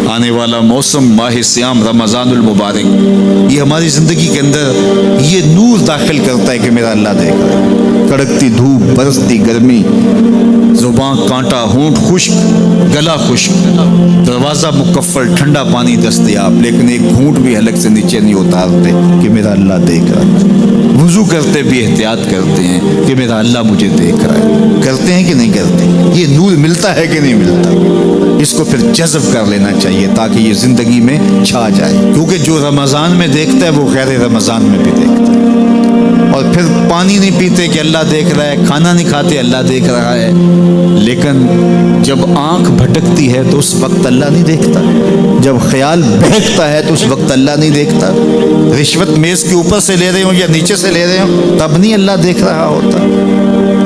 آنے والا موسم ماہ سیام رمضان المبارک، یہ ہماری زندگی کے اندر یہ نور داخل کرتا ہے کہ میرا اللہ دیکھ رہا ہے۔ کڑکتی دھوپ، برستی گرمی، زباں کانٹا، ہونٹ خشک، گلا خشک، دروازہ مکفل، ٹھنڈا پانی دستیاب، لیکن ایک گھونٹ بھی حلق سے نیچے نہیں اتارتے کہ میرا اللہ دیکھ رہا ہے۔ وضو کرتے بھی احتیاط کرتے ہیں کہ میرا اللہ مجھے دیکھ رہا ہے۔ کرتے ہیں کہ نہیں کرتے؟ یہ نور ملتا ہے کہ نہیں ملتا؟ اس کو پھر جذب کر لینا چاہیے تاکہ یہ زندگی میں چھا جائے، کیونکہ جو رمضان میں دیکھتا ہے وہ غیر رمضان میں بھی دیکھتا ہے۔ اور پھر پانی نہیں پیتے کہ اللہ دیکھ رہا ہے، کھانا نہیں کھاتے اللہ دیکھ رہا ہے، لیکن جب آنکھ بھٹکتی ہے تو اس وقت اللہ نہیں دیکھتا، جب خیال بہکتا ہے تو اس وقت اللہ نہیں دیکھتا، رشوت میز کے اوپر سے لے رہے ہوں یا نیچے سے لے رہے ہوں تب نہیں اللہ دیکھ رہا ہوتا،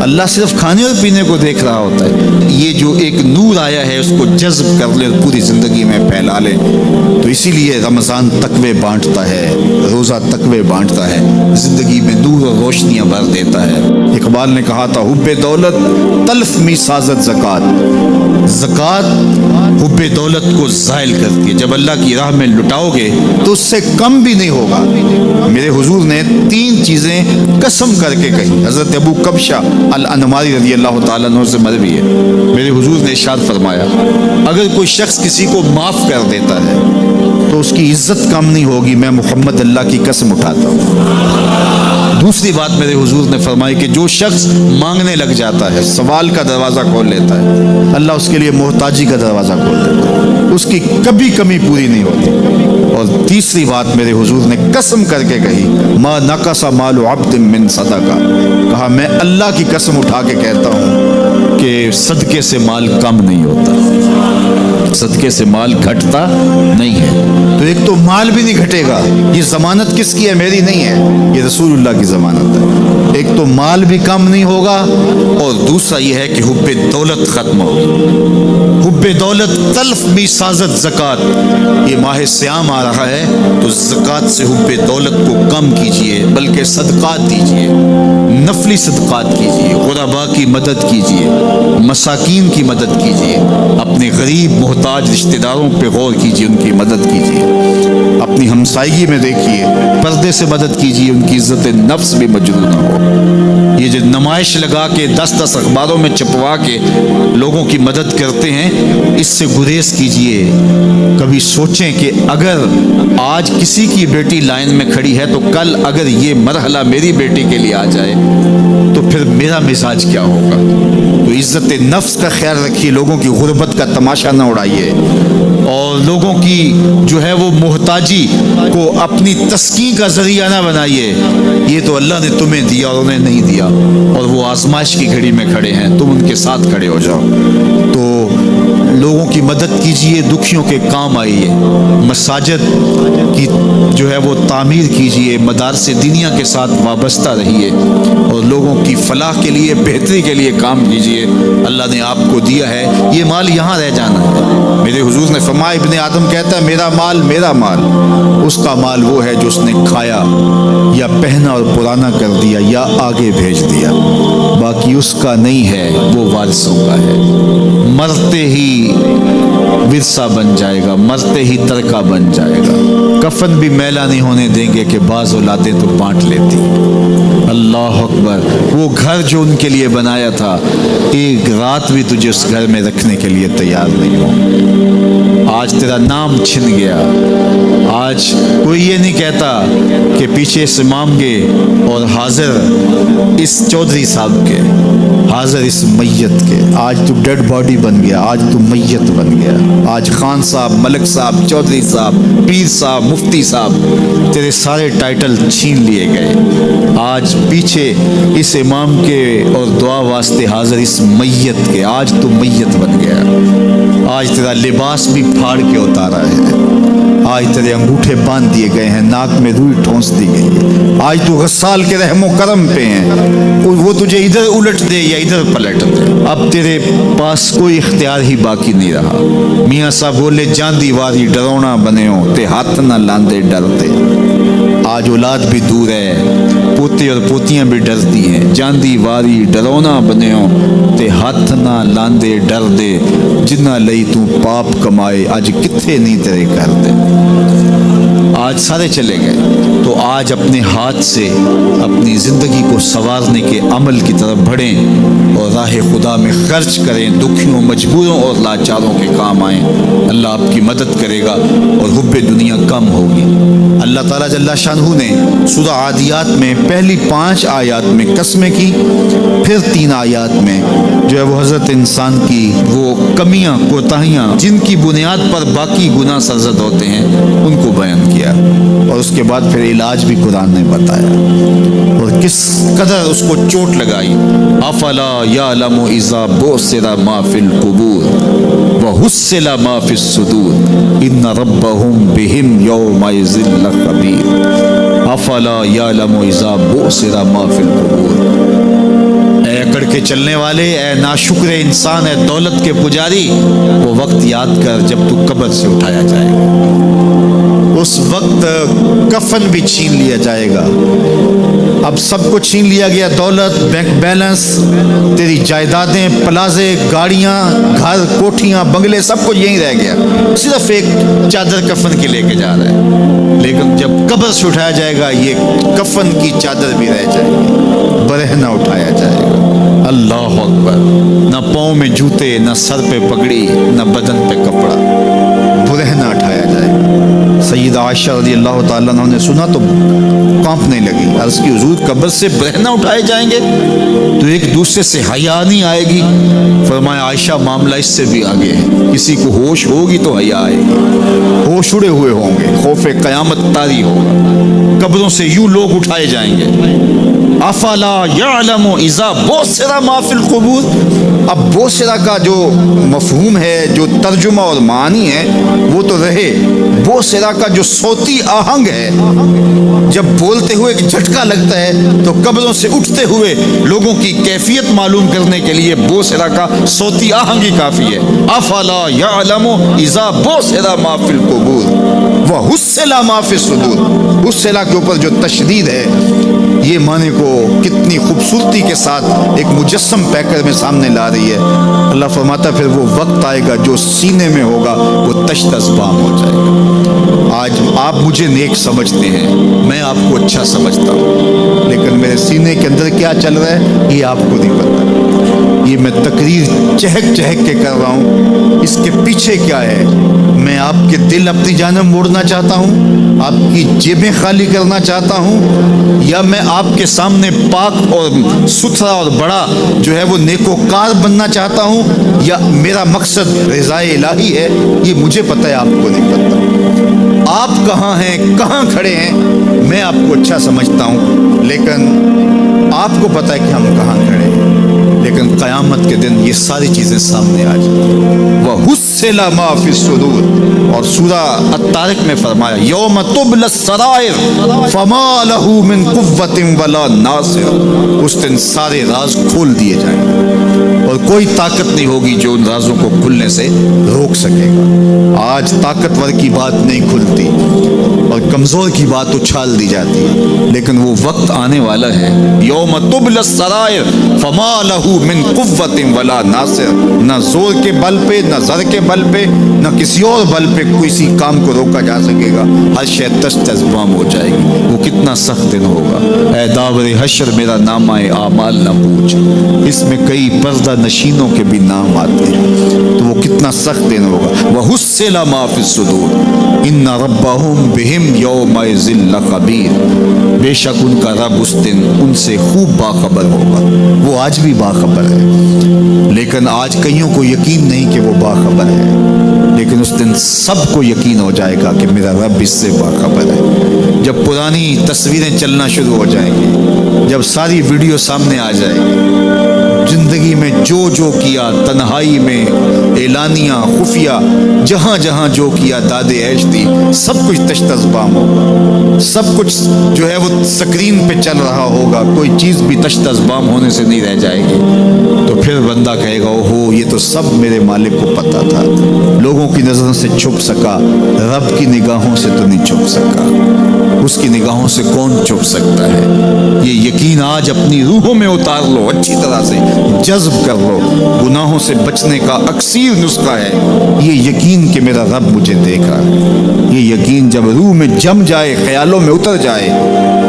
اللہ صرف کھانے اور پینے کو دیکھ رہا ہوتا ہے۔ یہ جو ایک نور آیا ہے اس کو جذب کر لے، پوری زندگی میں پھیلا لے۔ تو اسی لیے رمضان تقوی بانٹتا ہے، روزہ تقوی بانٹتا ہے، زندگی میں نور اور روشنیاں بھر دیتا ہے۔ اقبال نے کہا تھا حب دولت تلف می سازت زکات، زکات حب دولت کو زائل کرتی ہے۔ جب اللہ کی راہ میں لٹاؤ گے تو اس سے کم بھی نہیں ہوگا۔ میرے حضور نے 3 چیزیں قسم کر کے کہی، حضرت ابو کبشہ الانماری رضی اللہ تعالیٰ عنہ سے مروی ہے۔ میرے حضور نے ارشاد فرمایا اگر کوئی شخص کسی کو معاف کر دیتا ہے تو اس کی عزت کم نہیں ہوگی، میں محمد اللہ کی قسم اٹھاتا ہوں۔ دوسری بات میرے حضور نے فرمائی کہ جو شخص مانگنے لگ جاتا ہے، سوال کا دروازہ کھول لیتا ہے، اللہ اس کے لیے محتاجی کا دروازہ کھول دیتا ہے، اس کی کبھی کمی پوری نہیں ہوتی۔ اور تیسری بات میرے حضور نے قسم کر کے کہی ما نقص مال عبد من صدقہ، کہا میں اللہ کی قسم اٹھا کے کہتا ہوں کہ صدقے سے مال کم نہیں ہوتا، صدقے سے مال گھٹتا نہیں ہے۔ تو ایک تو مال بھی نہیں گھٹے گا، یہ ضمانت کس کی ہے؟ میری نہیں ہے، یہ رسول اللہ کی ضمانت ہے۔ ایک تو مال بھی کم نہیں ہوگا، اور دوسرا یہ ہے کہ حب دولت ختم ہوگی۔ حب دولت تلف می سازت زکات، یہ ماہ سیام آ رہا ہے تو زکات سے حب دولت کو کم کیجئے، بلکہ صدقات دیجئے، نفلی صدقات کیجئے، غرباء کی مدد کیجئے، مساکین کی مدد کیجئے، اپنے غریب محتاج رشتہ داروں پہ غور کیجئے، ان کی مدد کیجئے، اپنی ہمسائیگی میں دیکھیے، پردے سے مدد کیجئے، ان کی عزت نفس بھی مجروح نہ ہو۔ یہ جو نمائش لگا کے 10 اخباروں میں چھپوا کے لوگوں کی مدد کرتے ہیں، اس سے گریز کیجئے۔ کبھی سوچیں کہ اگر آج کسی کی بیٹی لائن میں کھڑی ہے تو کل اگر یہ مرحلہ میری بیٹی کے لیے آ جائے تو پھر میرا مزاج کیا ہوگا؟ تو عزت نفس کا خیال رکھیے، لوگوں کی غربت کا تماشا نہ اڑائیے، اور لوگوں کی جو ہے وہ محتاجی کو اپنی تسکین کا ذریعہ نہ بنائیے۔ یہ تو اللہ نے تمہیں دیا اور انہیں نہیں دیا، اور وہ آزمائش کی گھڑی میں کھڑے ہیں، تم ان کے ساتھ کھڑے ہو جاؤ۔ تو لوگوں کی مدد کیجئے، دکھیوں کے کام آئیے، مساجد کی جو ہے وہ تعمیر کیجئے، مدارس دینیا کے ساتھ وابستہ رہیے، اور لوگوں کی فلاح کے لیے، بہتری کے لیے کام کیجئے۔ اللہ نے آپ کو دیا ہے، یہ مال یہاں رہ جانا ہے۔ میرے حضور نے فرمایا ابن آدم کہتا ہے میرا مال میرا مال، اس کا مال وہ ہے جو اس نے کھایا یا پہنا اور پرانا کر دیا یا آگے بھیج دیا، باقی اس کا نہیں ہے، وہ وارثوں کا ہے۔ مرتے ہی ورثہ بن جائے گا، مرتے ہی ترکہ بن جائے گا۔ کفن بھی میلا نہیں ہونے دیں گے کہ بعض اولادیں تو بانٹ لیتی۔ اللہ اکبر، وہ گھر جو ان کے لیے بنایا تھا، ایک رات بھی تجھے اس گھر میں رکھنے کے لیے تیار نہیں ہو۔ آج تیرا نام چھن گیا، آج کوئی یہ نہیں کہتا کہ پیچھے اس امام کے اور حاضر اس چودھری صاحب کے، حاضر اس میت کے۔ آج تو ڈیڈ باڈی بن گیا، آج تو میت بن گیا۔ آج خان صاحب، ملک صاحب، چودھری صاحب، پیر صاحب، مفتی صاحب، تیرے سارے ٹائٹل چھین لیے گئے۔ آج پیچھے اس امام کے اور دعا واسطے حاضر اس میت کے، آج تو میت بن گیا۔ آج تیرا لباس بھی پھاڑ کے اتارا ہے۔ آج تیرے انگوٹھے باندھ دیے گئے ہیں, ناک میں روئی ٹھونس دی گئی ہے. آج تو غسال کے رحم و کرم پہ ہیں, وہ تجھے ادھر الٹ دے یا ادھر پلٹ دے. اب تیرے پاس کوئی اختیار ہی باقی نہیں رہا. میاں صاحب بولے جاندی واری ڈرونا بنے ہو تے ہاتھ نہ لاندے ڈرتے. آج اولاد بھی دور ہے, پوتے اور پوتیاں بھی ڈرتی ہیں. جاندی واری ڈرونا بنے ہو تے ہاتھ نہ لاندے ڈر دے. جنہ لئی تو پاپ کمائے اج کتھے نہیں تیرے کر دے. آج سارے چلے گئے, تو آج اپنے ہاتھ سے اپنی زندگی کو سنوارنے کے عمل کی طرف بڑھیں اور راہ خدا میں خرچ کریں. دکھیوں, مجبوروں اور لاچاروں کے کام آئیں. اللہ آپ کی مدد کرے گا اور حب دنیا کم ہوگی. اللہ تعالیٰ جل شانہ نے سورہ عادیات میں پہلی 5 آیات میں قسمیں کی, پھر 3 آیات میں جو ہے وہ حضرت انسان کی وہ کمیاں, کوتاہیاں جن کی بنیاد پر باقی گناہ سرزد ہوتے ہیں ان کو بیان کیا, اور اس کے بعد پھر علاج بھی قرآن نے بتایا اور کس قدر اس کو چوٹ لگائی. افلا یعلم اذا بعثر ما فی القبور وحصل ما فی الصدور ان ربهم بهم یومئذ لخبیر. افلا یعلم اذا بعثر ما فی القبور. اے اکڑ کے چلنے والے, اے ناشکر انسان, اے دولت کے پجاری, وہ وقت یاد کر جب تو قبر سے اٹھایا جائے گا. اس وقت کفن بھی چھین لیا جائے گا. اب سب کو چھین لیا گیا, دولت, بینک بیلنس, تیری جائیدادیں, پلازے, گاڑیاں, گھر, کوٹھیاں, بنگلے, سب کچھ یہیں رہ گیا. صرف ایک چادر کفن کی لے کے جا رہا ہے. لیکن جب قبر سے اٹھایا جائے گا یہ کفن کی چادر بھی رہ جائے گی, برہنہ اٹھایا جائے گا. اللہ اکبر. نہ پاؤں میں جوتے, نہ سر پہ پگڑی, نہ بدن پہ کپڑا, برہنہ اٹھایا جائے گا. سیدہ عائشہ رضی اللہ تعالیٰ عنہ نے سنا تو کانپنے لگی. عرض کی حضور قبر سے برہنہ اٹھائے جائیں گے تو ایک دوسرے سے حیا نہیں آئے گی؟ فرمایا عائشہ معاملہ اس سے بھی آگے ہے. کسی کو ہوش ہوگی تو حیا آئے گی. ہوش اڑے ہوئے ہوں گے, خوف قیامت طاری ہوگا. قبروں سے یوں لوگ اٹھائے جائیں گے. افلا یعلم اذا بعثر ما فی القبور. اب بوسرا کا جو مفہوم ہے, جو ترجمہ اور معنی ہے وہ تو رہے. بوسرا کا جو صوتی آہنگ ہے, جب بولتے ہوئے ایک جھٹکا لگتا ہے تو قبروں سے اٹھتے ہوئے لوگوں کی کیفیت معلوم کرنے کے لیے بوسرا کا صوتی آہنگ ہی کافی ہے. افلا یعلم اذا بعثر ما فی القبور وحصل ما فی الصدور. حصل کے اوپر جو تشدید ہے, یہ معنی کو کتنی خوبصورتی کے ساتھ ایک مجسم پیکر میں سامنے لا رہی ہے. اللہ فرماتا پھر وہ وقت آئے گا جو سینے میں ہوگا وہ تشت ازبام ہو جائے گا. آج آپ مجھے نیک سمجھتے ہیں, میں آپ کو اچھا سمجھتا ہوں, لیکن میرے سینے کے اندر کیا چل رہا ہے یہ آپ کو نہیں پتا. یہ میں تقریر چہک چہک کے کر رہا ہوں, اس کے پیچھے کیا ہے؟ میں آپ کے دل اپنی جانب موڑنا چاہتا ہوں, آپ کی جیبیں خالی کرنا چاہتا ہوں, یا میں آپ کے سامنے پاک اور ستھرا اور بڑا جو ہے وہ نیکوکار بننا چاہتا ہوں, یا میرا مقصد رضائے الہی ہے؟ یہ مجھے پتہ ہے, آپ کو نہیں پتہ. آپ کہاں ہیں, کہاں کھڑے ہیں, میں آپ کو اچھا سمجھتا ہوں, لیکن آپ کو پتہ ہے کہ ہم کہاں کھڑے ہیں. لیکن قیامت کے دن یہ ساری چیزیں سامنے آ جائیں. وَحُصِّلَ مَا فِي الصُّدُورِ. اور سورہ الطارق میں فرمایا یوم تبلی السرائر فما لَهُ مِن قُوَّةٍ وَلَا نَاصِرٍ. اس دن سارے راز کھول دیے جائیں گے اور کوئی طاقت نہیں ہوگی جو ان رازوں کو کھلنے سے روک سکے گا. آج طاقتور کی بات نہیں کھلتی اور کمزور کی بات اچھال دی جاتی ہے, لیکن وہ وقت آنے والا ہے یوم تبلی السرائر فما لَهُ من قوت ولا ناصر. نہ زور کے بل پہ, نہ زر کے بل پہ, نہ کسی اور بل پہ کسی کام کو روکا جا سکے گا. ہر شے تشت ازبام ہو جائے گی. وہ کتنا سخت دن ہوگا. اے داور حشر میرا نامہ اعمال نہ پوچھ, اس میں کئی پردہ نشینوں کے بھی نام آتے ہیں. تو وہ کتنا سخت دن ہوگا. وحصل ما فی الصدور ان ربهم بهم یومئذ لخبیر. بے شک ان کا رب اس دن ان سے خوب باخبر ہوگا. وہ آج بھی باخبر ہے, لیکن آج کئیوں کو یقین نہیں کہ وہ باخبر ہے, لیکن اس دن سب کو یقین ہو جائے گا کہ میرا رب اس سے باخبر ہے. جب پرانی تصویریں چلنا شروع ہو جائیں گی, جب ساری ویڈیو سامنے آ جائے گی, زندگی میں جو کیا، تنہائی میں، اعلانیہ، خفیہ، جہاں جہاں جو کیا داد عیش دی، سب کچھ تشت ازبام ہوگا، سب کچھ جو ہے وہ سکرین پہ چل رہا ہوگا، کوئی چیز بھی تشت ازبام ہونے سے نہیں رہ جائے گی۔ تو پھر بندہ کہے گا اوہو یہ تو سب میرے مالک کو پتہ تھا، لوگوں کی نظروں سے چھپ سکا، رب کی نگاہوں سے تو نہیں چھپ سکا، اس کی نگاہوں سے کون چھپ سکتا ہے؟ یہ یقین آج اپنی روحوں میں اتار لو، اچھی طرح سے جذب کر لو۔ گناہوں سے بچنے کا اکثیر نسخہ ہے یہ یقین کہ میرا رب مجھے دیکھ رہا ہے۔ یہ یقین جب روح میں جم جائے، خیالوں میں اتر جائے،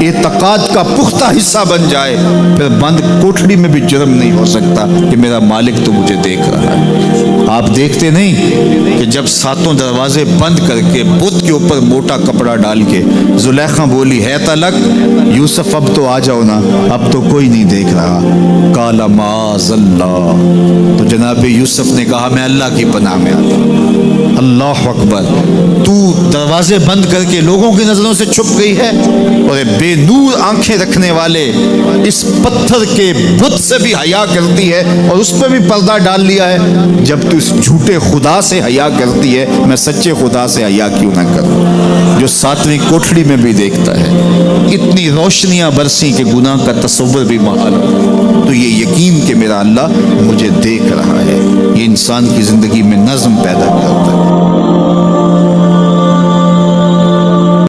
اعتقاد کا پختہ حصہ بن جائے، پھر بند کوٹھڑی میں بھی جرم نہیں ہو سکتا کہ میرا مالک تو مجھے دیکھ رہا ہے۔ آپ دیکھتے نہیں کہ جب ساتوں دروازے بند کر کے بت کے اوپر موٹا کپڑا ڈال کے زلیخا بولی ہے تلک یوسف اب تو آ جاؤ نا، اب تو کوئی نہیں دیکھ رہا، قال معاذ اللہ، تو جناب یوسف نے کہا میں اللہ کی پناہ میں آتا ہوں۔ اللہ اکبر، تو دروازے بند کر کے لوگوں کی نظروں سے چھپ گئی ہے، اور بے نور آنکھیں رکھنے والے اس پتھر کے بت سے بھی حیا کرتی ہے اور اس پہ بھی پردہ ڈال لیا ہے۔ جب تو اس جھوٹے خدا سے حیا کرتی ہے، میں سچے خدا سے حیا کیوں نہ کروں جو ساتویں کوٹھڑی میں بھی دیکھتا ہے۔ اتنی روشنیاں برسی کہ گناہ کا تصور بھی محال ہو، تو یہ یقین کہ میرا اللہ مجھے دیکھ رہا ہے، یہ انسان کی زندگی میں نظم پیدا کرتا ہے۔